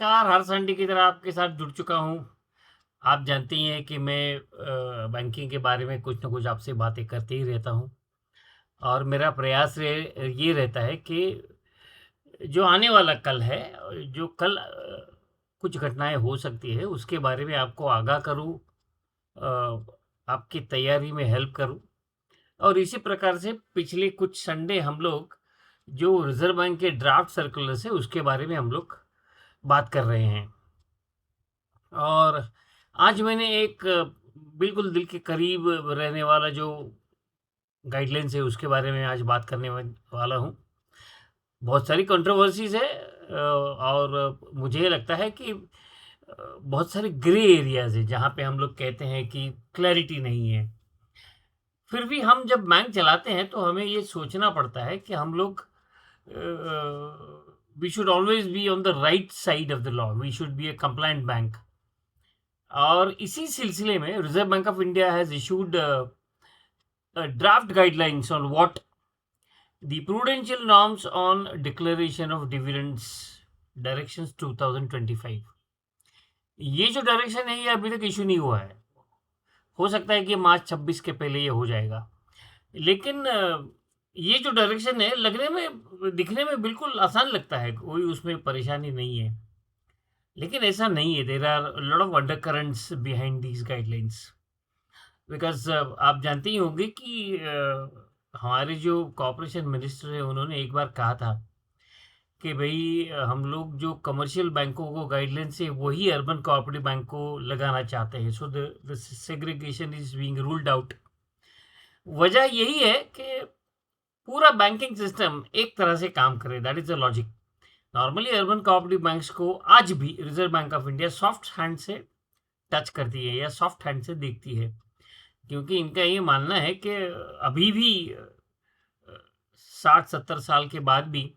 नमस्कार, हर संडे की तरह आपके साथ जुड़ चुका हूँ। आप जानती हैं कि मैं बैंकिंग के बारे में कुछ न कुछ आपसे बातें करते ही रहता हूँ और मेरा प्रयास ये रहता है कि जो आने वाला कल है, जो कल कुछ घटनाएँ हो सकती है, उसके बारे में आपको आगाह करूँ, अ, आपकी तैयारी में हेल्प करूँ और इसी प्रकार से पिछले कुछ संडे हम लोग जो रिज़र्व बैंक के ड्राफ्ट सर्कुलर्स है, उसके बारे में हम लोग बात कर रहे हैं। और आज मैंने एक बिल्कुल दिल के करीब रहने वाला जो गाइडलाइंस है उसके बारे में आज बात करने वाला हूँ। बहुत सारी कंट्रोवर्सीज़ है, और मुझे लगता है कि बहुत सारे ग्रे एरियाज़ हैं जहाँ पे हम लोग कहते हैं कि क्लैरिटी नहीं है। फिर भी हम जब बैंक चलाते हैं तो हमें ये सोचना पड़ता है कि हम लोग we should always be on the right side of the law, we should be a compliant bank. और इसी सिलसिले में Reserve Bank of India has issued draft guidelines on what the prudential norms on declaration of dividends directions 2025। ये जो direction है ये अभी तक इशू नहीं हुआ है। हो सकता है कि मार्च 26 के पहले ये हो जाएगा, लेकिन ये जो डायरेक्शन है लगने में दिखने में बिल्कुल आसान लगता है, कोई उसमें परेशानी नहीं है, लेकिन ऐसा नहीं है। There are lot of undercurrents behind these guidelines. Because आप जानते ही होंगे कि हमारे जो कॉर्पोरेशन मिनिस्टर हैं उन्होंने एक बार कहा था कि भई हम लोग जो कमर्शियल बैंकों को गाइडलाइंस है वही अर्बन कोऑपरेटिव बैंक को लगाना चाहते हैं। So the segregation is being ruled out. वजह यही है कि पूरा बैंकिंग सिस्टम एक तरह से काम करे, that is the logic. Normally urban cooperative banks को आज भी reserve bank of India soft hand से टच करती है या सॉफ्ट हैंड से देखती है। क्योंकि इनका ये मानना है कि अभी भी 60-70 साल के बाद भी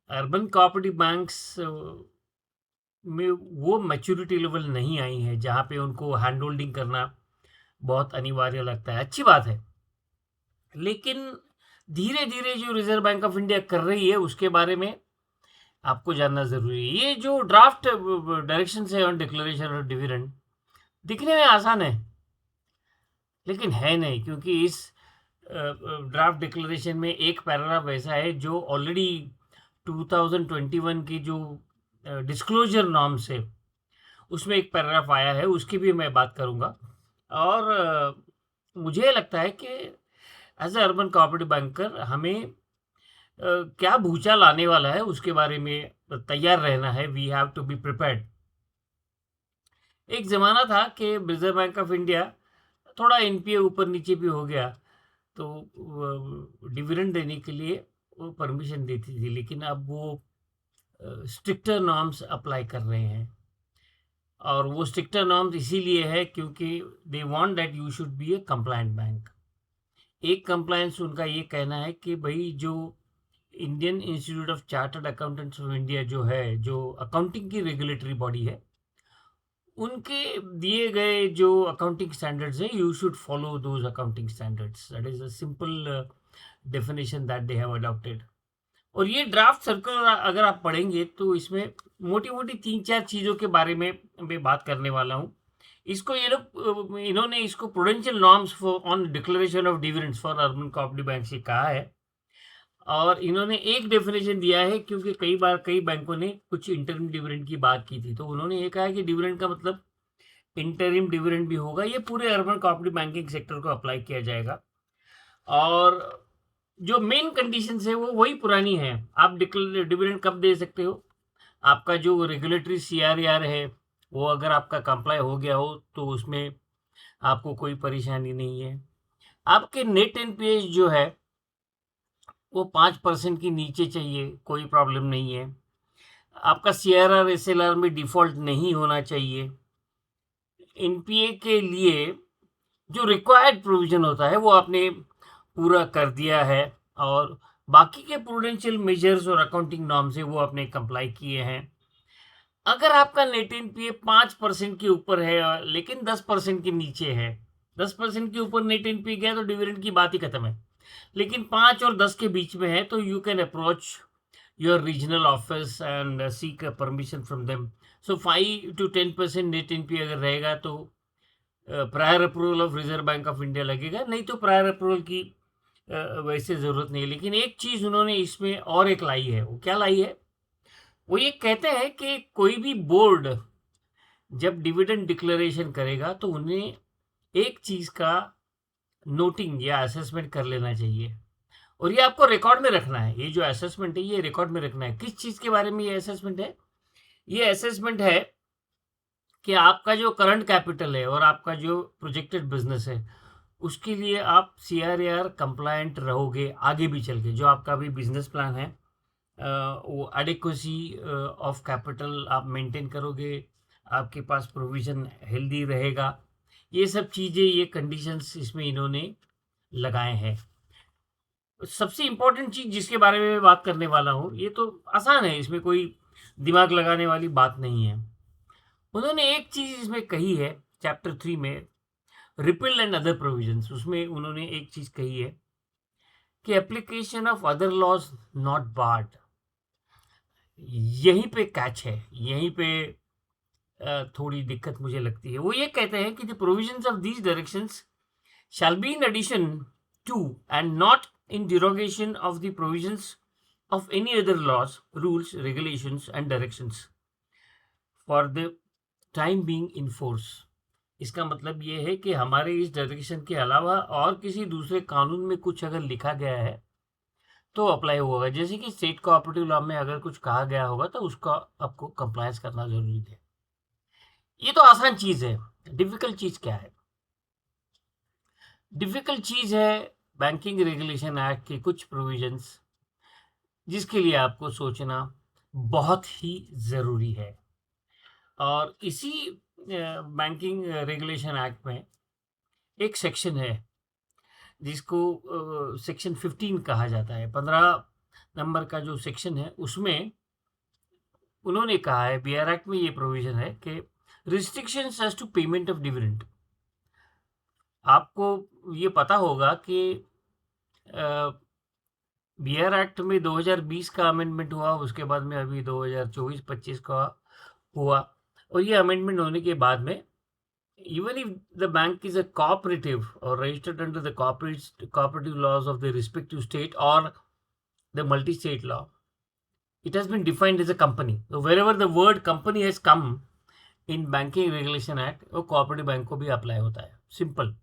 अर्बन कोऑपरेटिव बैंक्स में वो मैच्योरिटी लेवल नहीं आई है जहाँ पे उनको हैंड होल्डिंग करना बहुत अनिवार्य लगता है। अच्छी बात है, लेकिन धीरे-धीरे जो रिज़र्व बैंक ऑफ इंडिया कर रही है उसके बारे में आपको जानना ज़रूरी है। ये जो ड्राफ्ट डायरेक्शंस है ऑन डिक्लेरेशन ऑफ डिविडेंड दिखने में आसान है, लेकिन है नहीं, क्योंकि इस ड्राफ्ट डिक्लेरेशन में एक पैराग्राफ ऐसा है जो ऑलरेडी 2021 की जो डिस्क्लोजर नॉर्म्स है उसमें एक पैराग्राफ आया है, उसकी भी मैं बात करूँगा। और मुझे लगता है कि as a urban cooperative banker हमें क्या भूचाल आने वाला है उसके बारे में तैयार रहना है। We have to be prepared. एक ज़माना था कि रिजर्व बैंक ऑफ इंडिया थोड़ा एनपीए ऊपर नीचे भी हो गया तो डिविडेंड देने के लिए वो परमिशन देती थी, लेकिन अब वो स्ट्रिक्टर नॉर्म्स अप्लाई कर रहे हैं। और वो स्ट्रिक्टर नॉर्म्स इसीलिए है क्योंकि they want that you should be A compliant bank. एक कंप्लायंस उनका ये कहना है कि भाई जो Indian institute of chartered accountants of India जो है, जो अकाउंटिंग की रेगुलेटरी बॉडी है, उनके दिए गए जो अकाउंटिंग स्टैंडर्ड्स हैं, you should follow those accounting standards. That is a simple definition that they have adopted. और ये ड्राफ्ट सर्कुलर अगर आप पढ़ेंगे तो इसमें मोटी-मोटी 3-4 चीज़ों के बारे में मैं बात करने वाला हूँ। इसको ये लोग इन्होंने इसको prudential norms for on declaration of dividends for urban cooperative bank से कहा है। और इन्होंने एक डेफिनेशन दिया है क्योंकि कई बार कई बैंकों ने कुछ इंटरिम डिविडेंड की बात की थी, तो उन्होंने ये कहा है कि डिविडेंड का मतलब इंटरिम डिविडेंड भी होगा। ये पूरे अर्बन कोऑपरेटिव बैंकिंग सेक्टर को अप्लाई किया जाएगा। और जो मेन कंडीशंस है वो वही पुरानी है। आप डिविडेंड कब दे सकते हो? आपका जो रेगुलेटरी सीआरआर है वो अगर आपका कंप्लाई हो गया हो तो उसमें आपको कोई परेशानी नहीं है। आपके नेट एनपीए जो है वो 5% के नीचे चाहिए, कोई प्रॉब्लम नहीं है। आपका सीआरआर एसएलआर में डिफ़ॉल्ट नहीं होना चाहिए। एनपीए के लिए जो रिक्वायर्ड प्रोविज़न होता है वो आपने पूरा कर दिया है और बाकी के प्रूडेंशियल मेजर्स और अकाउंटिंग नॉर्म्स है वो आपने कंप्लाई किए हैं। अगर आपका नेट एनपीए 5% के ऊपर है लेकिन 10% के नीचे है, 10% के ऊपर नेट एनपीए गया तो डिविडेंड की बात ही खत्म है। लेकिन 5 और 10 के बीच में है तो you can approach your regional office and seek permission from them so 5 to 10% net NP अगर रहेगा तो prior approval of reserve Bank of India लगेगा, नहीं तो प्रायर अप्रूवल की वैसे ज़रूरत नहीं है। लेकिन एक चीज़ उन्होंने इसमें और एक लाई है, वो क्या लाई है? वो ये कहते हैं कि कोई भी बोर्ड जब डिविडेंड डिक्लेरेशन करेगा तो उन्हें एक चीज़ का नोटिंग या असेसमेंट कर लेना चाहिए, और ये आपको रिकॉर्ड में रखना है। ये जो असेसमेंट है ये रिकॉर्ड में रखना है। किस चीज़ के बारे में ये असेसमेंट है? ये असेसमेंट है कि आपका जो करंट कैपिटल है और आपका जो प्रोजेक्टेड बिजनेस है, उसके लिए आप सीआरआर कंप्लायंट रहोगे आगे भी चल के। जो आपका भी बिजनेस प्लान है वो एडिक्वेसी ऑफ कैपिटल आप मेंटेन करोगे, आपके पास प्रोविजन हेल्दी रहेगा। ये सब चीज़ें, ये कंडीशंस इसमें इन्होंने लगाए हैं। सबसे इम्पोर्टेंट चीज़ जिसके बारे में मैं बात करने वाला हूँ, ये तो आसान है, इसमें कोई दिमाग लगाने वाली बात नहीं है। उन्होंने एक चीज़ इसमें कही है चैप्टर 3 में, रिपील एंड अदर प्रोविजंस, उसमें उन्होंने एक चीज़ कही है कि application of other laws not barred. यहीं पे कैच है, यहीं पे थोड़ी दिक्कत मुझे लगती है। वो ये कहते हैं कि the provisions of these directions shall be in addition to and not in derogation of the provisions of any other laws, rules, regulations and directions for the time being in force। इसका मतलब ये है कि हमारे इस direction के अलावा और किसी दूसरे कानून में कुछ अगर लिखा गया है तो अप्लाई होगा। जैसे कि स्टेट कोऑपरेटिव लॉ में अगर कुछ कहा गया होगा तो उसका आपको कंप्लायंस करना जरूरी है। ये तो आसान चीज़ है। डिफिकल्ट चीज़ क्या है? डिफिकल्ट चीज़ है बैंकिंग रेगुलेशन एक्ट के कुछ प्रोविजंस, जिसके लिए आपको सोचना बहुत ही ज़रूरी है। और इसी बैंकिंग रेगुलेशन एक्ट में एक सेक्शन है जिसको सेक्शन 15 कहा जाता है। 15 नंबर का जो सेक्शन है उसमें उन्होंने कहा है, बीआर एक्ट में ये प्रोविजन है कि restrictions as to payment of dividend. आपको ये पता होगा कि बीआर एक्ट में 2020 का अमेंडमेंट हुआ, उसके बाद में अभी 2024-25 का हुआ, और ये अमेंडमेंट होने के बाद में even if the bank is a cooperative or registered under the cooperative laws of the respective state or the multi state law, it has been defined as a company. So wherever the word company has come in banking regulation act, वो cooperative bank को भी apply होता है। Simple.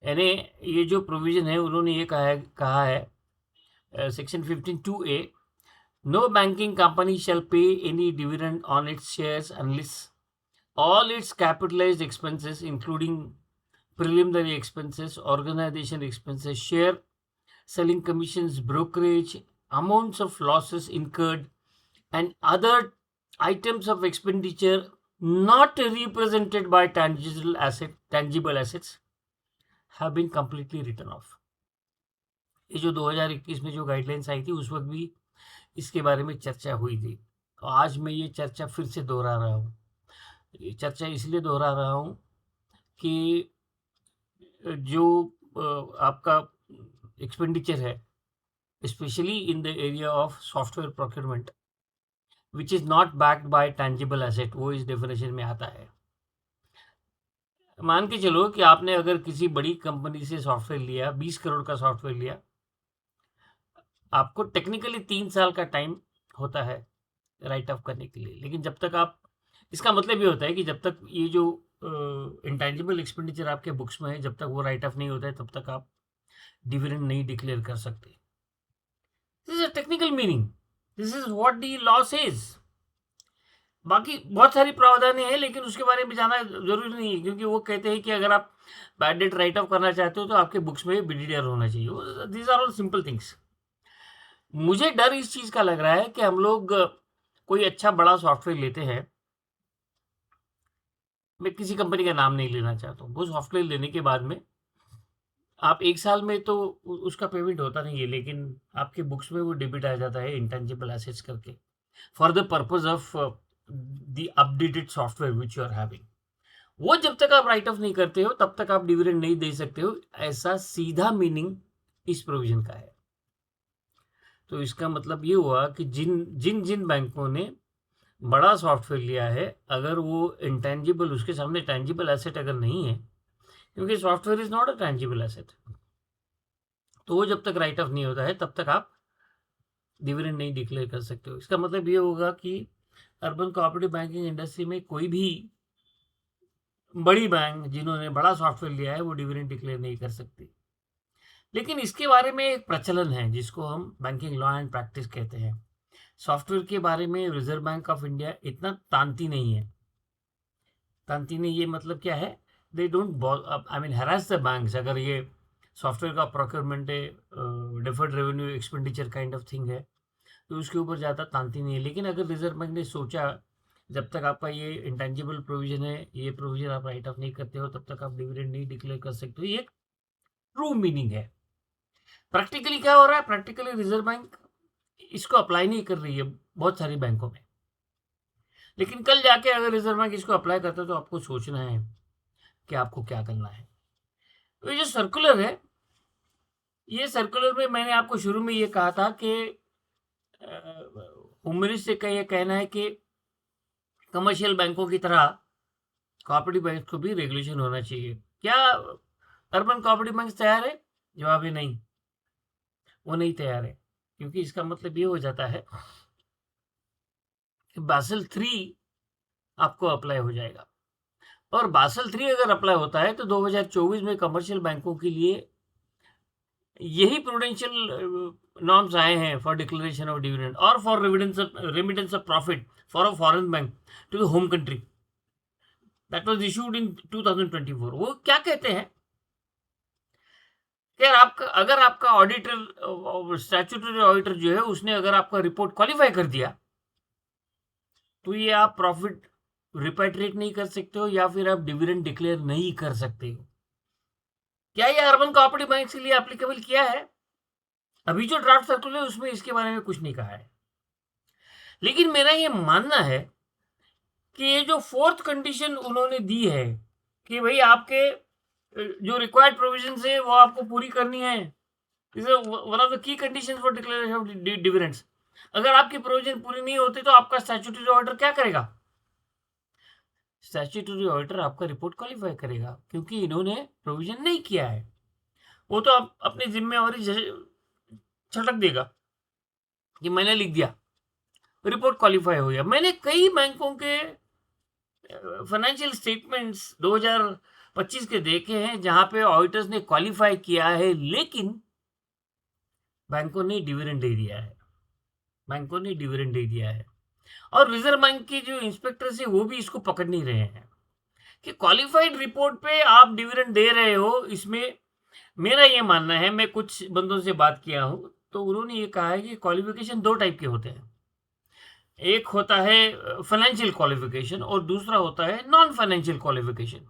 यानी ये जो provision है उन्होंने ये कहा है section 15(2)(a), no banking company shall pay any dividend on its shares unless all its capitalized expenses including preliminary expenses, organization expenses, share selling commissions, brokerage, amounts of losses incurred and other items of expenditure not represented by tangible assets have been completely written off। ये जो 2021 में जो guidelines आई थी उस वक्त भी इसके बारे में चर्चा हुई थी। तो आज मैं ये चर्चा फिर से दोहरा रहा हूँ। ये चर्चा इसलिए दोहरा रहा हूँ कि जो आपका एक्सपेंडिचर है, specially in the area of software procurement which is not backed by tangible asset, वो इस डेफिनेशन में आता है। मान के चलो कि आपने अगर किसी बड़ी कंपनी से सॉफ्टवेयर लिया, 20 करोड़ का सॉफ्टवेयर लिया, आपको टेक्निकली 3 साल का टाइम होता है राइट ऑफ करने के लिए। लेकिन जब तक आप, इसका मतलब ये होता है कि जब तक ये जो इंटेंजिबल एक्सपेंडिचर आपके बुक्स में है, जब तक वो राइट ऑफ नहीं होता है तब तक आप डिविडेंड नहीं डिक्लेयर कर सकते। This is a technical meaning, this is what the law says. बाकी बहुत सारी प्रावधानें हैं लेकिन उसके बारे में जाना जरूरी नहीं है, क्योंकि वो कहते हैं कि अगर आप बैड डेट राइट ऑफ करना चाहते हो तो आपके बुक्स में बीडीडीआर होना चाहिए। This are all simple things. मुझे डर इस चीज़ का लग रहा है कि हम लोग कोई अच्छा बड़ा सॉफ्टवेयर लेते हैं, मैं किसी कंपनी का नाम नहीं लेना चाहता हूँ, वो सॉफ्टवेयर लेने के बाद में आप 1 साल में तो उसका पेमेंट होता नहीं है, लेकिन आपके बुक्स में वो डेबिट आ जाता है इंटेंजिबल एसेट्स करके, for the purpose of the updated software which you are having. वो जब तक आप राइट ऑफ नहीं करते हो तब तक आप डिविडेंड नहीं दे सकते हो, ऐसा सीधा मीनिंग इस प्रोविजन का है। तो इसका मतलब ये हुआ कि जिन जिन जिन बैंकों ने बड़ा सॉफ्टवेयर लिया है, अगर वो इंटेंजिबल, उसके सामने टेंजिबल एसेट अगर नहीं है, क्योंकि software is not a tangible asset, तो वो जब तक राइट ऑफ नहीं होता है तब तक आप डिविडेंड नहीं डिक्लेयर कर सकते हो। इसका मतलब ये होगा कि अर्बन कोऑपरेटिव बैंकिंग इंडस्ट्री में कोई भी बड़ी बैंक जिन्होंने बड़ा सॉफ्टवेयर लिया है वो डिविडेंड डिक्लेयर नहीं कर सकती। लेकिन इसके बारे में एक प्रचलन है जिसको हम बैंकिंग लॉ एंड प्रैक्टिस कहते हैं। सॉफ्टवेयर के बारे में रिजर्व बैंक ऑफ इंडिया इतना तांती नहीं है। तांती नहीं, ये मतलब क्या है, they don't I mean harass the banks. अगर ये सॉफ्टवेयर का प्रोक्योरमेंट है, deferred revenue expenditure kind of thing है, तो उसके ऊपर ज़्यादा तांती नहीं है। लेकिन अगर रिजर्व बैंक ने सोचा जब तक आपका ये इंटेंजिबल प्रोविजन है, ये प्रोविजन आप राइट ऑफ नहीं करते हो, तब तक आप डिविडेंड नहीं डिक्लेयर कर सकते हो, ये ट्रू मीनिंग है। प्रैक्टिकली क्या हो रहा है, प्रैक्टिकली रिजर्व बैंक इसको अप्लाई नहीं कर रही है बहुत सारी बैंकों में। लेकिन कल जाके अगर रिजर्व बैंक इसको अप्लाई करता है तो आपको सोचना है कि आपको क्या करना है। तो ये जो सर्कुलर है, ये सर्कुलर में मैंने आपको शुरू में ये कहा था कि होम मिनिस्टर का ये कहना है कि कमर्शियल बैंकों की तरह कोऑपरेटिव बैंक को भी रेगुलेशन होना चाहिए। क्या अर्बन कोऑपरेटिव बैंक तैयार है? जवाब है नहीं, वो नहीं तैयार है। क्योंकि इसका मतलब ये हो जाता है कि बासल 3 आपको अप्लाई हो जाएगा, और बासल 3 अगर अप्लाई होता है तो 2024 में कमर्शियल बैंकों के लिए यही प्रूडेंशियल नॉर्म्स आए हैं फॉर डिक्लेरेशन ऑफ डिविडेंड और for remittance of profit for a foreign bank to the home country, that was issued in 2024। वो क्या कहते हैं कि अगर आपका ऑडिटर, स्टैट्यूटरी ऑडिटर जो है, उसने अगर आपका रिपोर्ट क्वालिफाई कर दिया तो ये आप प्रॉफिट रिपेट्रिएट नहीं कर सकते हो या फिर आप डिविडेंड डिक्लेयर नहीं कर सकते हो। क्या ये अर्बन कोऑपरेटिव बैंक के लिए एप्लीकेबल किया है? अभी जो ड्राफ्ट सर्कुलर है उसमें इसके बारे में कुछ नहीं कहा है। लेकिन मेरा ये मानना है कि ये जो फोर्थ कंडीशन उन्होंने दी है कि भाई आपके जो रिक्वायर्ड प्रोविजन है वो आपको पूरी करनी है, one of the key condition for declaration of dividends. अगर आपकी प्रोविजन पूरी नहीं होती तो आपका स्टैट्यूटरी ऑर्डर क्या करेगा? स्टैट्यूटरी ऑडिटर आपका रिपोर्ट क्वालिफाई करेगा, क्योंकि इन्होंने प्रोविजन नहीं किया है। वो तो आप अपनी जिम्मेवारी छटक देगा कि मैंने लिख दिया, रिपोर्ट क्वालिफाई हो गया। मैंने कई बैंकों के फाइनेंशियल स्टेटमेंट्स 2025 के देखे हैं जहां पे ऑडिटर्स ने क्वालिफाई किया है, लेकिन बैंकों ने डिविडेंड दे दिया है, बैंकों ने डिविडेंड दे दिया है। और रिजर्व बैंक के जो इंस्पेक्टर्स है वो भी इसको पकड़ नहीं रहे हैं कि क्वालिफाइड रिपोर्ट पे आप डिविडेंड दे रहे हो। इसमें मेरा ये मानना है, मैं कुछ बंदों से बात किया हूँ तो उन्होंने ये कहा है कि क्वालिफिकेशन 2 टाइप के होते हैं। एक होता है फाइनेंशियल क्वालिफिकेशन और दूसरा होता है नॉन फाइनेंशियल क्वालिफिकेशन।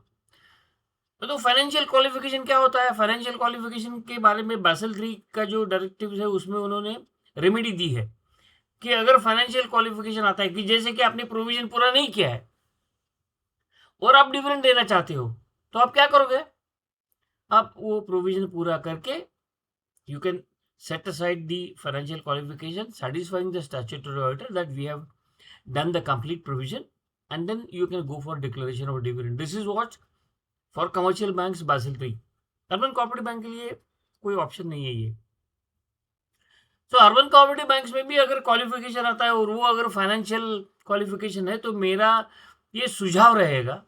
तो फाइनेंशियल क्वालिफिकेशन क्या होता है? फाइनेंशियल क्वालिफिकेशन के बारे में बासल 3 का जो डायरेक्टिव है उसमें उन्होंने रेमेडी दी है कि अगर फाइनेंशियल क्वालिफिकेशन आता है कि जैसे कि आपने प्रोविजन पूरा नहीं किया है और आप डिविडेंड देना चाहते हो, तो आप क्या करोगे? आप वो प्रोविजन पूरा करके you can set aside the financial qualification satisfying the statutory auditor that we have done the complete provision, and then you can go for declaration of dividend. This is what for commercial banks Basel 3। Urban cooperative bank के लिए कोई option नहीं है ये। तो urban cooperative banks में भी अगर क्वालिफिकेशन आता है और वो अगर फाइनेंशियल क्वालिफिकेशन है, तो मेरा ये सुझाव रहेगा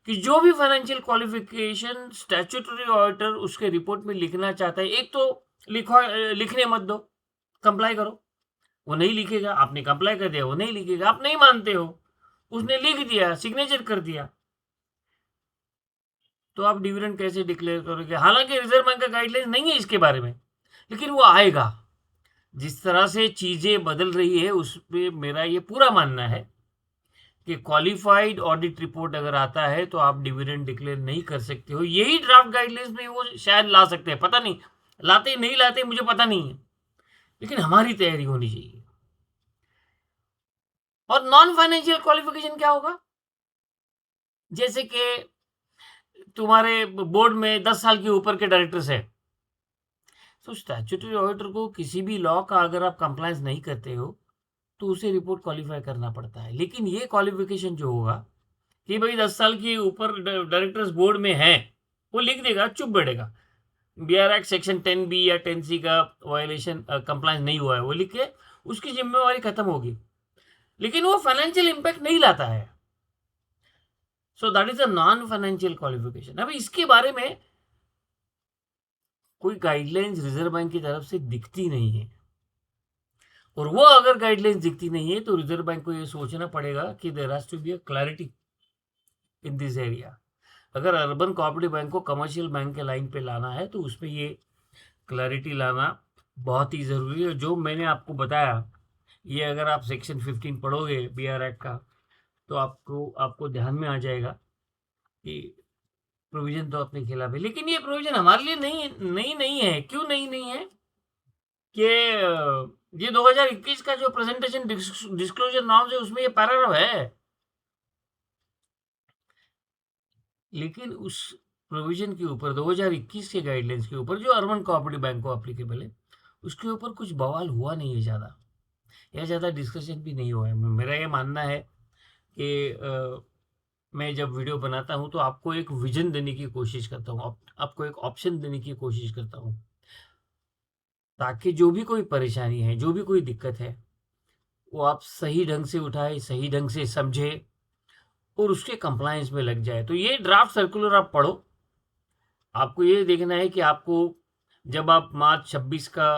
कि जो भी फाइनेंशियल क्वालिफिकेशन स्टैट्यूटरी ऑडिटर उसके रिपोर्ट में लिखना चाहता है, एक तो लिखने मत दो, कंप्लाई करो। वो नहीं लिखेगा, आपने कंप्लाई कर दिया, वो नहीं लिखेगा, आप नहीं मानते हो, उसने लिख दिया, सिग्नेचर कर दिया, तो आप डिविडेंड कैसे डिक्लेयर करोगे? हालांकि रिजर्व बैंक का गाइडलाइन नहीं है इसके बारे में, लेकिन वो आएगा। जिस तरह से चीजें बदल रही है उस पर मेरा ये पूरा मानना है कि क्वालिफाइड ऑडिट रिपोर्ट अगर आता है तो आप डिविडेंड डिक्लेयर नहीं कर सकते हो। यही ड्राफ्ट गाइडलाइंस में वो शायद ला सकते हैं, पता नहीं लाते नहीं लाते मुझे पता नहीं है, लेकिन हमारी तैयारी होनी चाहिए। और नॉन फाइनेंशियल क्वालिफिकेशन क्या होगा? जैसे कि तुम्हारे बोर्ड में 10 साल के ऊपर के डायरेक्टर्स है, तो स्टैट्यूटरी ऑडिटर को किसी भी लॉ का अगर आप कंप्लायंस नहीं करते हो तो उसे रिपोर्ट क्वालिफाई करना पड़ता है। लेकिन ये क्वालिफिकेशन जो होगा कि भाई 10 साल के ऊपर डायरेक्टर्स बोर्ड में है, वो लिख देगा, चुप बैठेगा। बीआर एक्ट सेक्शन 10B या 10C का वायलेशन कंप्लायंस नहीं हुआ है, वो लिख के उसकी जिम्मेवारी खत्म होगी, लेकिन वो फाइनेंशियल इंपैक्ट नहीं लाता है। So that is a non financial qualification. अब इसके बारे में कोई गाइडलाइंस रिजर्व बैंक की तरफ से दिखती नहीं है, और वो अगर गाइडलाइंस दिखती नहीं है तो रिजर्व बैंक को ये सोचना पड़ेगा कि there has to be a clarity in this area. अगर अर्बन कोऑपरेटिव बैंक को कमर्शियल बैंक के लाइन पे लाना है तो उसमें ये क्लैरिटी लाना बहुत ही ज़रूरी है। जो मैंने आपको बताया, ये अगर आप सेक्शन 15 पढ़ोगे बीआर एक्ट का, तो आपको आपको ध्यान में आ जाएगा कि प्रोविजन तो अपने खिलाफ है। लेकिन ये प्रोविजन हमारे लिए नहीं है। क्यों नहीं है कि ये 2021 का जो प्रेजेंटेशन डिस्क्लोजर नॉर्म्स है उसमें ये पैराग्राफ है, लेकिन उस प्रोविजन के ऊपर 2021 के गाइडलाइंस के ऊपर जो अर्बन कोऑपरेटिव बैंक को अप्लीकेबल है, उसके ऊपर कुछ बवाल हुआ नहीं है ज़्यादा, या ज़्यादा डिस्कशन भी नहीं हुआ है। मेरा ये मानना है कि मैं जब वीडियो बनाता हूँ तो आपको एक विजन देने की कोशिश करता हूँ, आपको एक ऑप्शन देने की कोशिश करता हूँ, ताकि जो भी कोई परेशानी है, जो भी कोई दिक्कत है, वो आप सही ढंग से उठाए, सही ढंग से समझे और उसके कंप्लायंस में लग जाए। तो ये ड्राफ्ट सर्कुलर आप पढ़ो। आपको ये देखना है कि आपको जब आप मार्च 26 का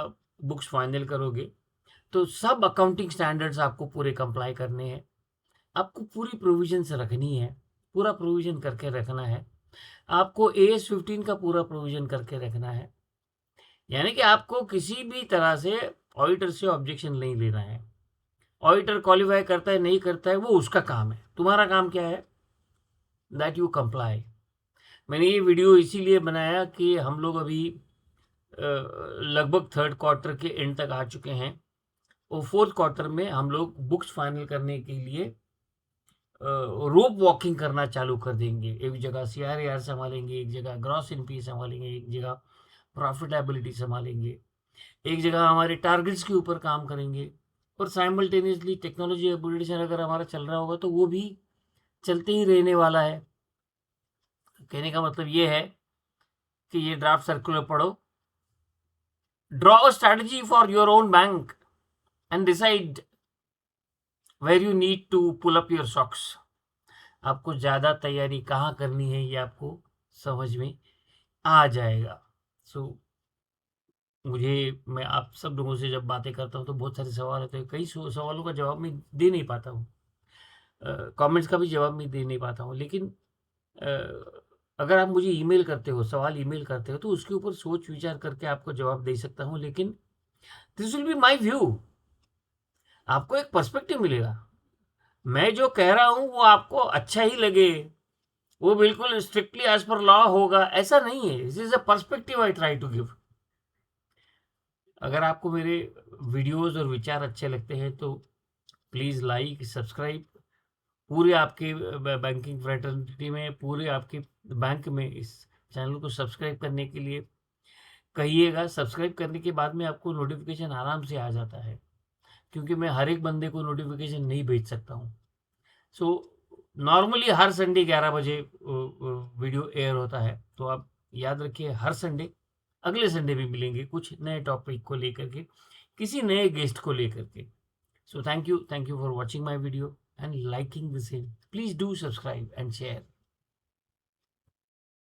बुक्स फाइनल करोगे तो सब अकाउंटिंग स्टैंडर्ड्स आपको पूरे कंप्लाई करने हैं। आपको पूरी प्रोविजंस रखनी है, पूरा प्रोविजन करके रखना है। आपको AS 15 का पूरा प्रोविजन करके रखना है। यानी कि आपको किसी भी तरह से ऑडिटर से ऑब्जेक्शन नहीं लेना है। ऑडिटर क्वालिफाई करता है नहीं करता है वो उसका काम है, तुम्हारा काम क्या है, दैट यू कंप्लाई। मैंने ये वीडियो इसीलिए बनाया कि हम लोग अभी लगभग थर्ड क्वार्टर के एंड तक आ चुके हैं, और फोर्थ क्वार्टर में हम लोग बुक्स फाइनल करने के लिए रोप वॉकिंग करना चालू कर देंगे। एक जगह CRAR संभालेंगे, एक जगह ग्रॉस NPA संभालेंगे, एक जगह प्रॉफिटेबिलिटी संभालेंगे, एक जगह हमारे टारगेट्स के ऊपर काम करेंगे, और साइमल्टेनियसली टेक्नोलॉजी अपग्रेडेशन अगर हमारा चल रहा होगा तो वो भी चलते ही रहने वाला है। कहने का मतलब ये है कि ये ड्राफ्ट सर्कुलर पढ़ो, draw a strategy for your own bank and decide where you need to pull up your socks. आपको ज़्यादा तैयारी कहाँ करनी है ये आपको समझ में आ जाएगा। सो मैं आप सब लोगों से जब बातें करता हूँ तो बहुत सारे सवाल होते हैं, कई सवालों का जवाब मैं दे नहीं पाता हूँ, कमेंट्स का भी जवाब मैं दे नहीं पाता हूँ। लेकिन अगर आप मुझे ईमेल करते हो, सवाल ईमेल करते हो, तो उसके ऊपर सोच विचार करके आपको जवाब दे सकता हूँ। लेकिन this will be my view, आपको एक पर्सपेक्टिव मिलेगा। मैं जो कह रहा हूँ वो आपको अच्छा ही लगे, वो बिल्कुल स्ट्रिक्टली एज पर लॉ होगा, ऐसा नहीं है। This is a perspective I try to give. अगर आपको मेरे वीडियोस और विचार अच्छे लगते हैं तो प्लीज़ लाइक, सब्सक्राइब। पूरे आपके बैंकिंग फ्रेटर्निटी में, पूरे आपके बैंक में इस चैनल को सब्सक्राइब करने के लिए कहिएगा। सब्सक्राइब करने के बाद में आपको नोटिफिकेशन आराम से आ जाता है, क्योंकि मैं हर एक बंदे को नोटिफिकेशन नहीं भेज सकता हूँ। सो नॉर्मली हर संडे 11 बजे वीडियो एयर होता है, तो आप याद रखिए हर संडे। अगले संडे भी मिलेंगे कुछ नए टॉपिक को लेकर के, किसी नए गेस्ट को लेकर के। So thank you for watching my video and liking the same. Please do subscribe and share.